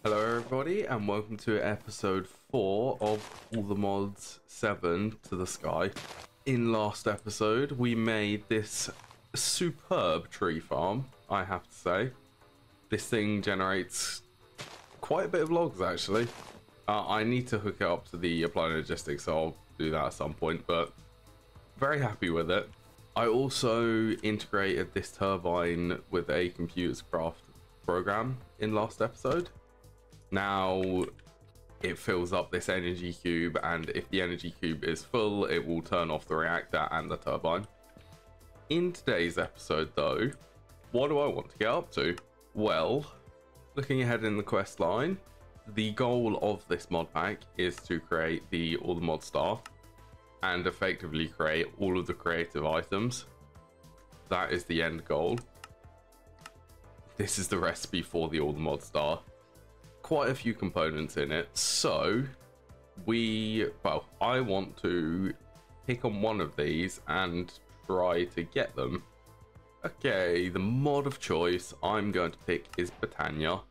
Hello everybody and welcome to episode 4 of All the Mods 7 to the Sky. In last episode we made this superb tree farm, I have to say. This thing generates quite a bit of logs actually. I need to hook it up to the applied logistics, so I'll do that at some point, but very happy with it. I also integrated this turbine with a computers craft program in last episode. Now it fills up this energy cube, and if the energy cube is full it will turn off the reactor and the turbine. In today's episode though, what do I want to get up to? Well, looking ahead in the quest line, the goal of this mod pack is to create the All the Mod star and effectively create all of the creative items. That is the end goal. This is the recipe for the All the Mod star. Quite a few components in it, so I want to pick on one of these and try to get them. Okay, the mod of choice I'm going to pick is Botania.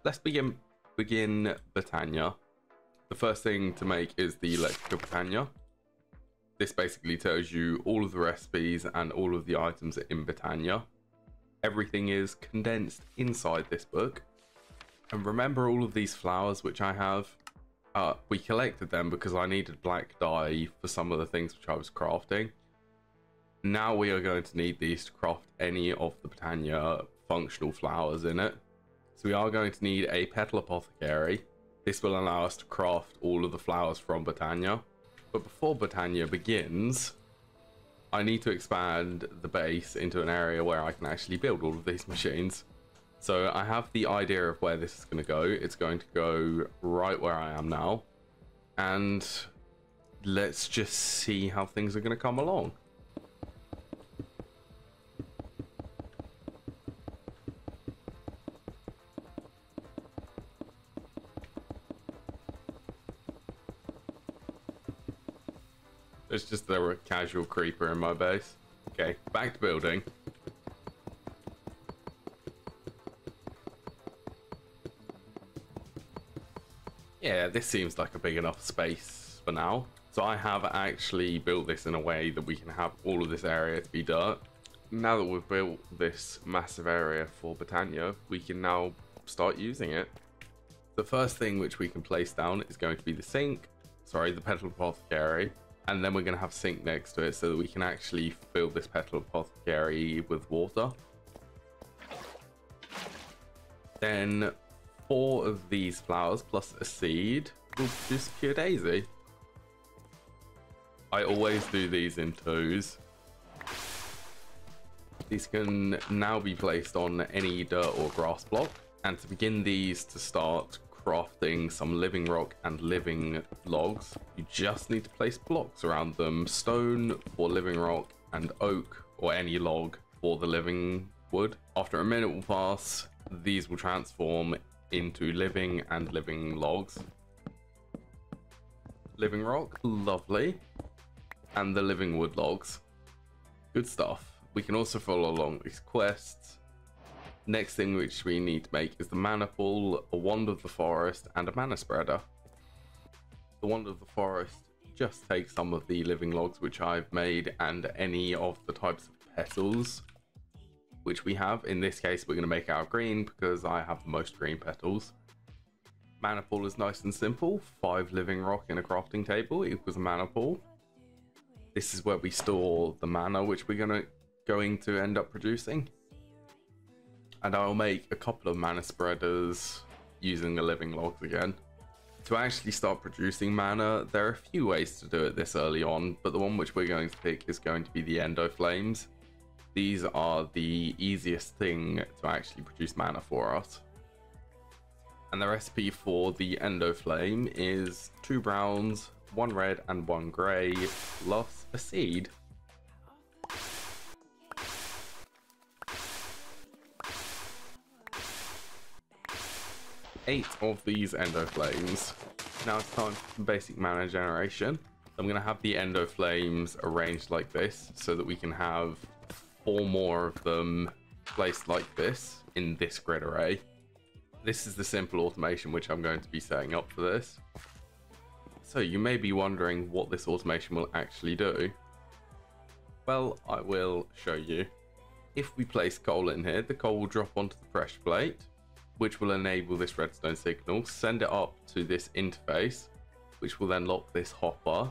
Let's begin Botania. The first thing to make is the electrical Botania. This basically tells you all of the recipes and all of the items in Botania. Everything is condensed inside this book. And remember all of these flowers which I have? We collected them because I needed black dye for some of the things which I was crafting. Now we are going to need these to craft any of the Botania functional flowers in it. So we are going to need a petal apothecary. This will allow us to craft all of the flowers from Botania. But before Botania begins, I need to expand the base into an area where I can actually build all of these machines. So I have the idea of where this is going to go. It's going to go right where I am now. And let's just see how things are going to come along. There's just a casual creeper in my base. Okay, back to building. Yeah, this seems like a big enough space for now. So I have actually built this in a way that we can have all of this area to be dirt. Now that we've built this massive area for Botania, we can now start using it. The first thing which we can place down is going to be the petal apothecary. And then we're going to have a sink next to it so that we can actually fill this petal apothecary with water. Then 4 of these flowers plus a seed will produce a pure daisy. I always do these in 2s. These can now be placed on any dirt or grass block. And to begin these to start crafting some living rock and living logs, you just need to place blocks around them. Stone for living rock and oak or any log for the living wood. After a minute will pass, these will transform into living and living logs. Living rock, lovely. And the living wood logs, good stuff. We can also follow along these quests. Next thing which we need to make is the Manapool, a wand of the forest, and a mana spreader. The wand of the forest just takes some of the living logs which I've made and any of the types of petals which we have. In this case we're going to make out of green because I have the most green petals. Manapool is nice and simple. 5 living rock in a crafting table equals a Manapool. This is where we store the mana which we're going to end up producing. And I'll make a couple of mana spreaders using the living logs again. To actually start producing mana, there are a few ways to do it this early on, but the one which we're going to pick is going to be the endo flames. These are the easiest thing to actually produce mana for us. And the recipe for the endo flame is 2 browns, 1 red and 1 grey, plus a seed. 8 of these endo flames. Now it's time for some basic mana generation. I'm going to have the endo flames arranged like this so that we can have 4 more of them placed like this in this grid array. This is the simple automation which I'm going to be setting up for this. So you may be wondering what this automation will actually do. Well, I will show you. If we place coal in here, the coal will drop onto the pressure plate, which will enable this redstone signal, send it up to this interface, which will then lock this hopper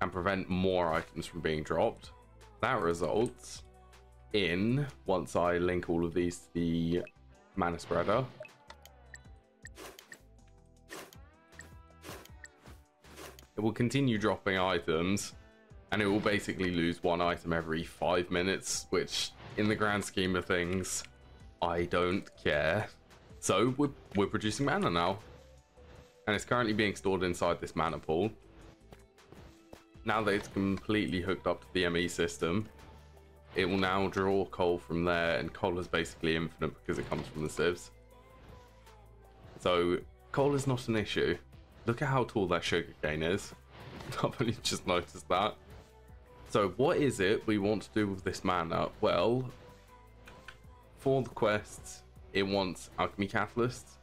and prevent more items from being dropped. That results in, once I link all of these to the mana spreader, it will continue dropping items, and it will basically lose one item every 5 minutes, which in the grand scheme of things, I don't care. So we're producing mana now, and it's currently being stored inside this mana pool. Now that it's completely hooked up to the ME system, it will now draw coal from there, and coal is basically infinite because it comes from the sieves. So coal is not an issue. Look at how tall that sugarcane is. I've only just noticed that. So what is it we want to do with this mana? Well, for the quests, it wants alchemy catalysts.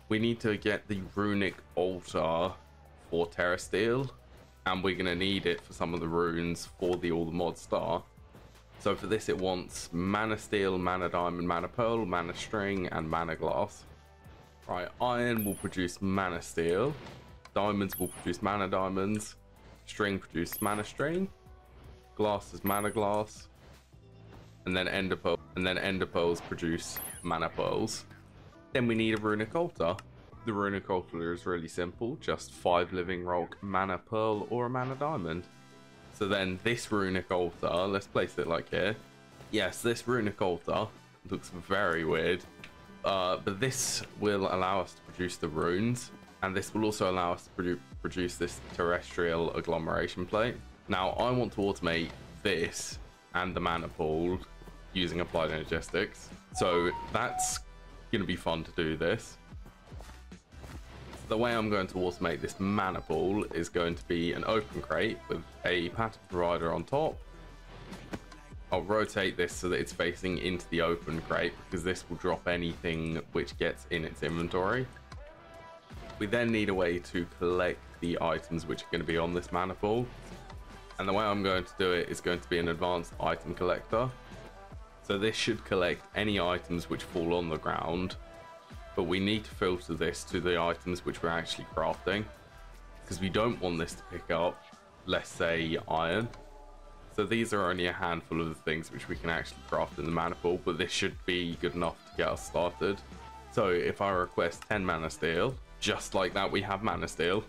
We need to get the Runic altar for Terrestrial, and we're going to need it for some of the runes for the All the Mod Star. So for this, it wants mana steel, mana diamond, mana pearl, mana string, and mana glass. Right, iron will produce mana steel, diamonds will produce mana diamonds, string produce mana string, glass is mana glass, and then ender pearls produce mana pearls. Then we need a runic altar. The runic altar is really simple, just 5 living rock, mana pearl, or a mana diamond. So then this runic altar, let's place it like here. Yes, this runic altar looks very weird, but this will allow us to produce the runes, and this will also allow us to produce this terrestrial agglomeration plate. Now I want to automate this and the mana pool using applied energistics, so that's going to be fun to do this. The way I'm going to automate this mana pool is going to be an open crate with a pattern provider on top. I'll rotate this so that it's facing into the open crate, because this will drop anything which gets in its inventory. We then need a way to collect the items which are going to be on this mana pool, and the way I'm going to do it is going to be an advanced item collector. So this should collect any items which fall on the ground, but we need to filter this to the items which we're actually crafting, because we don't want this to pick up, let's say, iron. So these are only a handful of the things which we can actually craft in the mana pool, but this should be good enough to get us started. So if I request 10 mana steel, just like that, we have mana steel.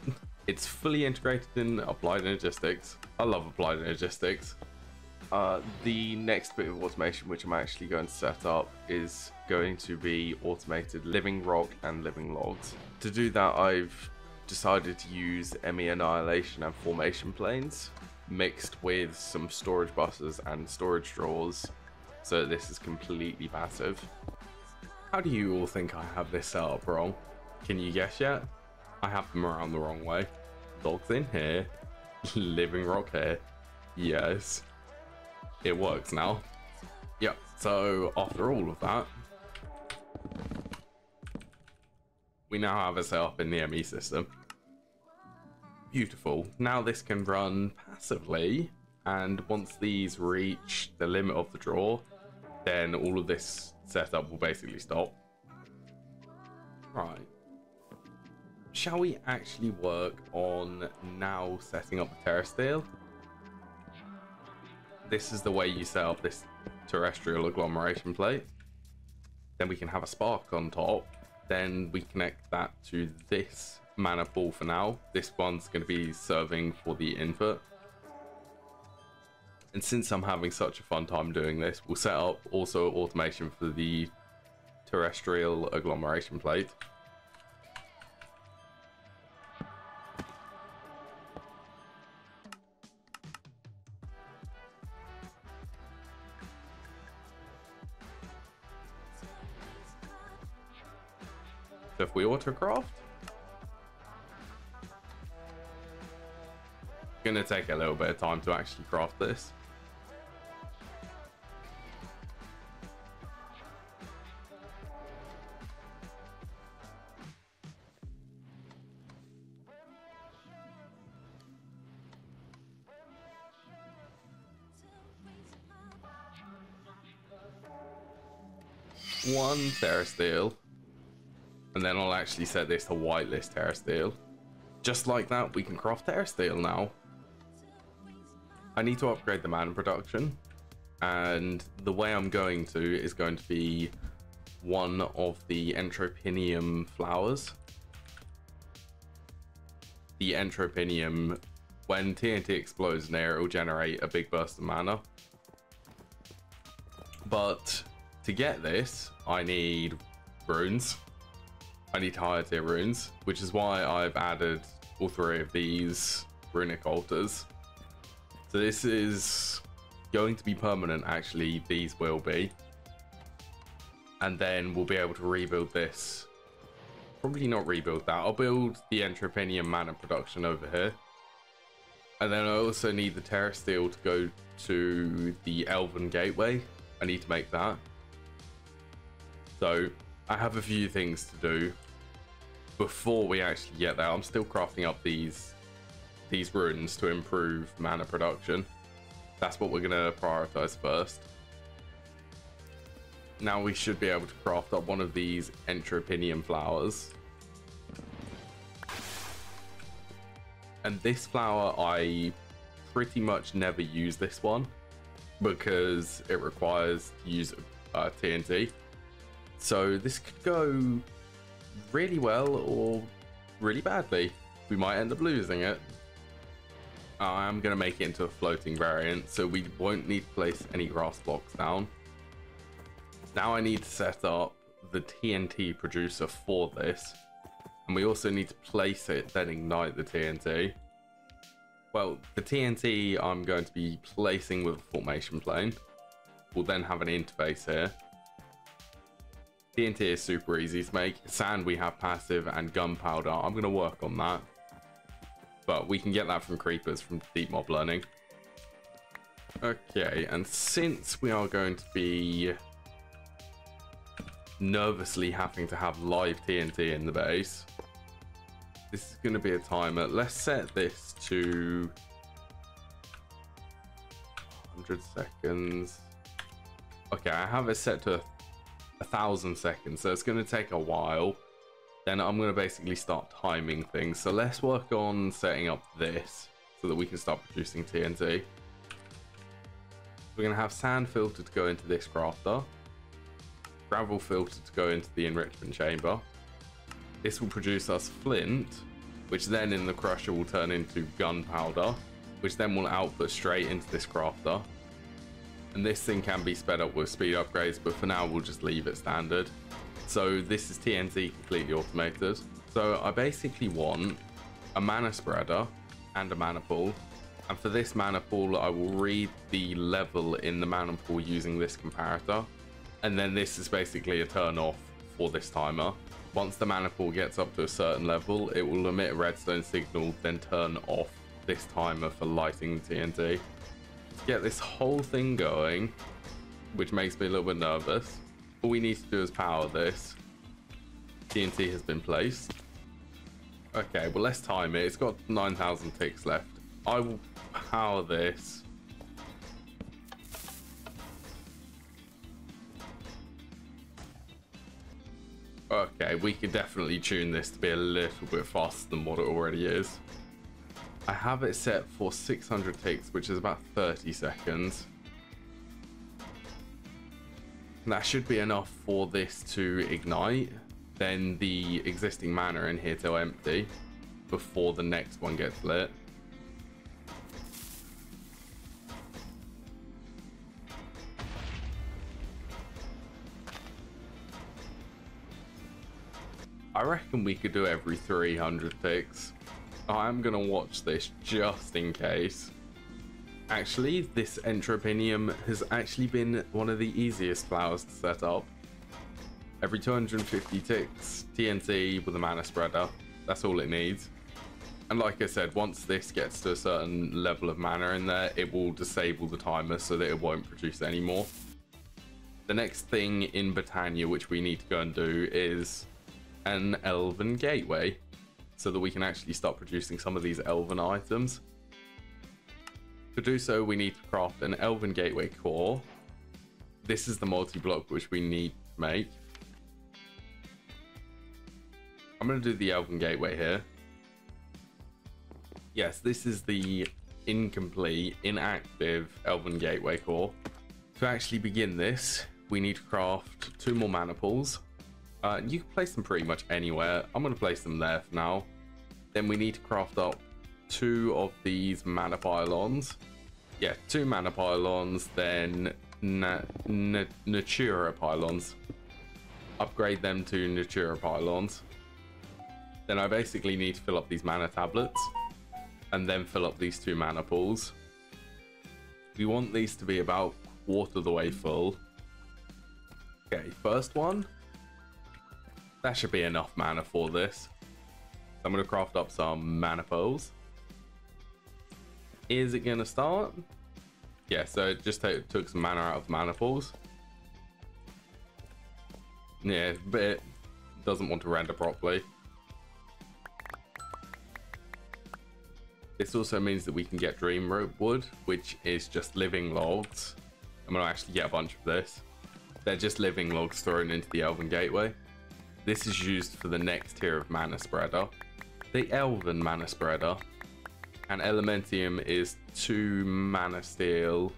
It's fully integrated in applied energistics. I love applied energistics. The next bit of automation which I'm actually going to set up is going to be automated living rock and living logs. To do that, I've decided to use ME annihilation and formation planes mixed with some storage buses and storage drawers, so this is completely passive. How do you all think I have this set up wrong? Can you guess yet? I have them around the wrong way. Logs in here, living rock here. Yes, it works now. Yep, so after all of that, we now have it set up in the ME system. Beautiful. Now this can run passively, and once these reach the limit of the draw, then all of this setup will basically stop. Right. Shall we actually work on now setting up the terrestrial? This is the way you set up this terrestrial agglomeration plate. Then we can have a spark on top. Then we connect that to this mana pool for now. This one's going to be serving for the input. And since I'm having such a fun time doing this, we'll set up also automation for the terrestrial agglomeration plate. So if we autocraft, it's going to take a little bit of time to actually craft this. one Terrestrial, and then I'll actually set this to whitelist Terrestrial. Just like that, we can craft Terrestrial now. I need to upgrade the mana production, and the way I'm going to is going to be one of the Entropinium flowers. The Entropinium, when TNT explodes in air, it will generate a big burst of mana. But to get this, I need runes. I need higher tier runes, which is why I've added all 3 of these Runic altars. So this is going to be permanent, actually, these will be. And then we'll be able to rebuild this. Probably not rebuild that. I'll build the Entropinium mana production over here. And then I also need the Terrestrial to go to the Elven Gateway. I need to make that. So I have a few things to do before we actually get there. I'm still crafting up these runes to improve mana production. That's what we're going to prioritize first. Now we should be able to craft up one of these Entropinium flowers. And this flower, I pretty much never use this one because it requires to use TNT. So this could go really well or really badly. We might end up losing it. I'm going to make it into a floating variant, so we won't need to place any grass blocks down. Now I need to set up the TNT producer for this, and we also need to place it, then ignite the TNT. Well, the TNT I'm going to be placing with a formation plane. We'll then have an interface here. TNT is super easy to make. Sand we have passive, and gunpowder, I'm going to work on that. But we can get that from creepers from deep mob learning. Okay, and since we are going to be nervously having to have live TNT in the base, this is going to be a timer. Let's set this to 100 seconds. Okay, I have it set to 1,000 seconds, so it's going to take a while. Then I'm going to basically start timing things. So let's work on setting up this so that we can start producing TNT. We're going to have sand filter to go into this crafter, gravel filter to go into the enrichment chamber. This will produce us flint, which then in the crusher will turn into gunpowder, which then will output straight into this crafter. And this thing can be sped up with speed upgrades, but for now we'll just leave it standard. So this is TNT completely automated. So I basically want a mana spreader and a mana pool. And for this mana pool, I will read the level in the mana pool using this comparator. And then this is basically a turn off for this timer. Once the mana pool gets up to a certain level, it will emit a redstone signal, then turn off this timer for lighting the TNT. To get this whole thing going, which makes me a little bit nervous, all we need to do is power this. TNT has been placed. Okay, well let's time it. It's got 9,000 ticks left. I will power this. Okay, we can definitely tune this to be a little bit faster than what it already is. I have it set for 600 ticks, which is about 30 seconds. That should be enough for this to ignite. Then the existing mana in here to empty before the next one gets lit. I reckon we could do every 300 ticks. I'm gonna watch this just in case. Actually, this Entropinium has actually been one of the easiest flowers to set up. Every 250 ticks, TNT with a mana spreader. That's all it needs. And like I said, once this gets to a certain level of mana in there, it will disable the timer so that it won't produce any more. The next thing in Botania which we need to go and do is an Elven Gateway, so that we can actually start producing some of these Elven items. To do so, we need to craft an Elven Gateway core. This is the multi-block which we need to make. I'm going to do the Elven Gateway here. Yes, this is the incomplete, inactive Elven Gateway core. To actually begin this, we need to craft 2 more Manapools. You can place them pretty much anywhere. I'm going to place them there for now. Then we need to craft up 2 of these mana pylons. Yeah, 2 mana pylons, then Natura pylons. Upgrade them to Natura pylons. Then I basically need to fill up these mana tablets and then fill up these 2 mana pools. We want these to be about quarter of the way full. Okay, first one. That should be enough mana for this. I'm going to craft up some mana pools. Is it going to start? Yeah, so it just took some mana out of mana pools. Yeah, but it doesn't want to render properly. This also means that we can get dream wood, which is just living logs. I'm going to actually get a bunch of this. They're just living logs thrown into the Elven Gateway. This is used for the next tier of mana spreader, the Elven mana spreader. And Elementium is 2 mana steel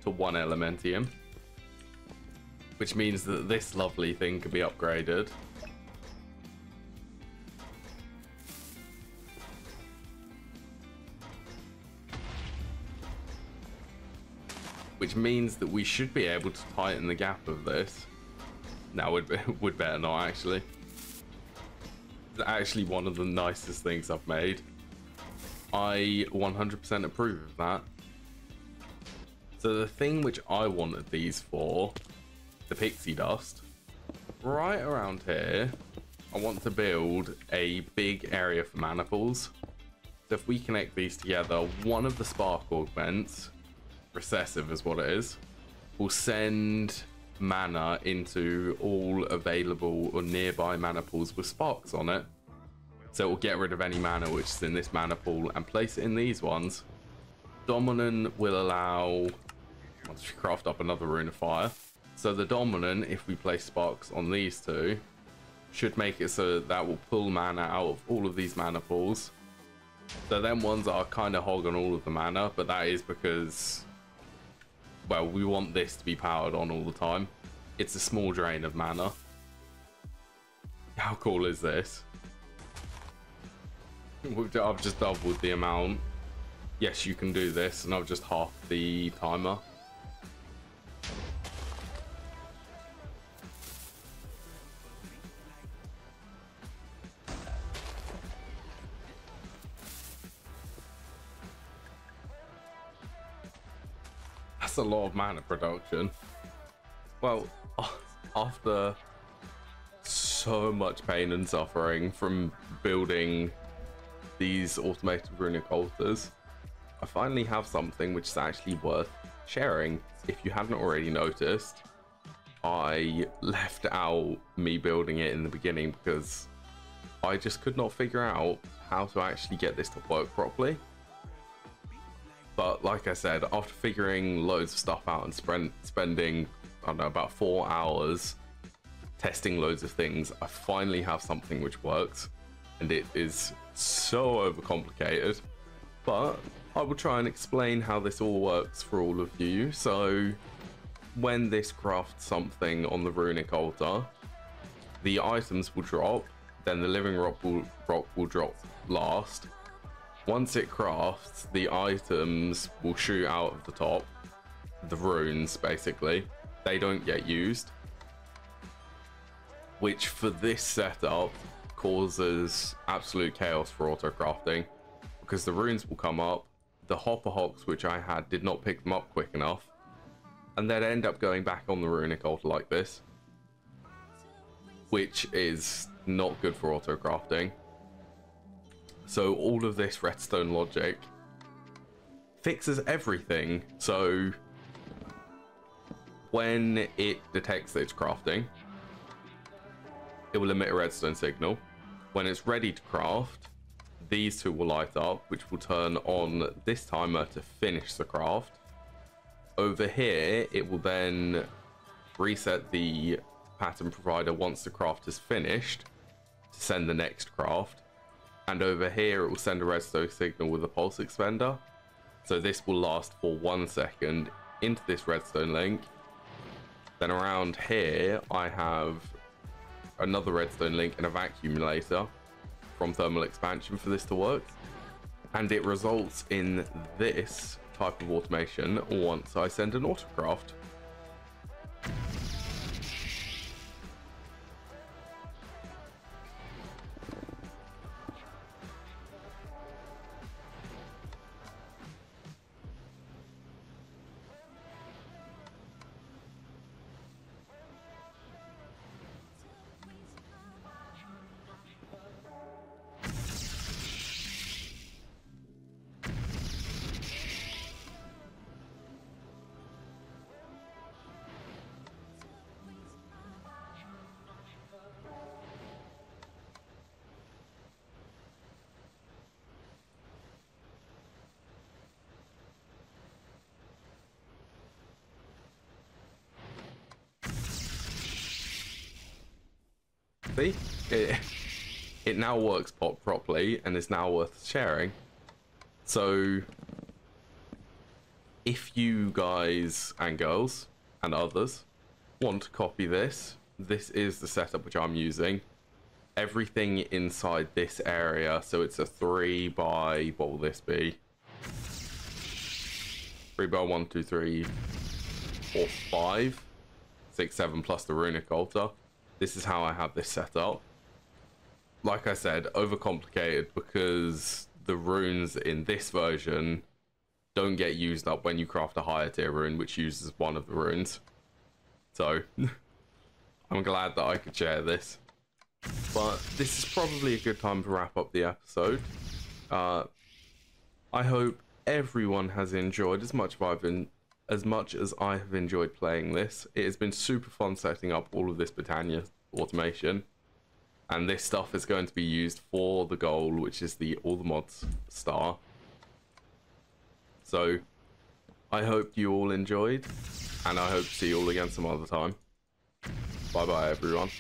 to 1 Elementium, which means that this lovely thing can be upgraded. Which means that we should be able to tighten the gap of this. Now, would better not, actually. It's actually one of the nicest things I've made. I 100% approve of that. So the thing which I wanted these for, the pixie dust, right around here, I want to build a big area for Manapools. So if we connect these together, one of the spark augments, recessive is what it is, will send mana into all available or nearby mana pools with sparks on it. So it will get rid of any mana which is in this mana pool and place it in these ones. Dominant will allow, once we craft up another Rune of Fire. So the Dominant, if we place sparks on these 2, should make it so that will pull mana out of all of these mana pools. So them ones are kind of hogging all of the mana, but that is because, well, we want this to be powered on all the time. It's a small drain of mana. How cool is this? I've just doubled the amount. Yes, you can do this, and I've just halved the timer. That's a lot of mana production. Well, after so much pain and suffering from building these automated runic altars, I finally have something which is actually worth sharing. If you haven't already noticed, I left out me building it in the beginning because I just could not figure out how to actually get this to work properly. But like I said, after figuring loads of stuff out and spending, I don't know, about 4 hours testing loads of things, I finally have something which works. And it is so overcomplicated, but I will try and explain how this all works for all of you. So when this crafts something on the runic altar, the items will drop, then the living rock will drop last. Once it crafts, the items will shoot out of the top, the runes basically. They don't get used, which for this setup causes absolute chaos for auto crafting, because the runes will come up, the hopper hocks which I had did not pick them up quick enough, and they'd end up going back on the runic altar like this, which is not good for auto crafting. So all of this redstone logic fixes everything. So when it detects that it's crafting, it will emit a redstone signal. When it's ready to craft, these 2 will light up, which will turn on this timer to finish the craft. Over here, it will then reset the pattern provider, once the craft is finished, to send the next craft. And over here it will send a redstone signal with a pulse expander. So this will last for 1 second into this redstone link. Then around here I have another redstone link and a vacuumulator from thermal expansion for this to work. And it results in this type of automation once I send an autocraft. See, it now works properly and is now worth sharing. So if you guys and girls and others want to copy this, this is the setup which I'm using. Everything inside this area, so it's a 3 by, what will this be? 3 by 1, 2, 3, 4, 5, 6, 7 plus the Runic altar. This is how I have this set up. Like I said, overcomplicated because the runes in this version don't get used up when you craft a higher tier rune, which uses one of the runes. So I'm glad that I could share this. But this is probably a good time to wrap up the episode. I hope everyone has enjoyed as much as I have enjoyed playing this. It has been super fun setting up all of this Botania automation, and this stuff is going to be used for the goal, which is the all the mods star. So I hope you all enjoyed, and I hope to see you all again some other time. Bye bye everyone.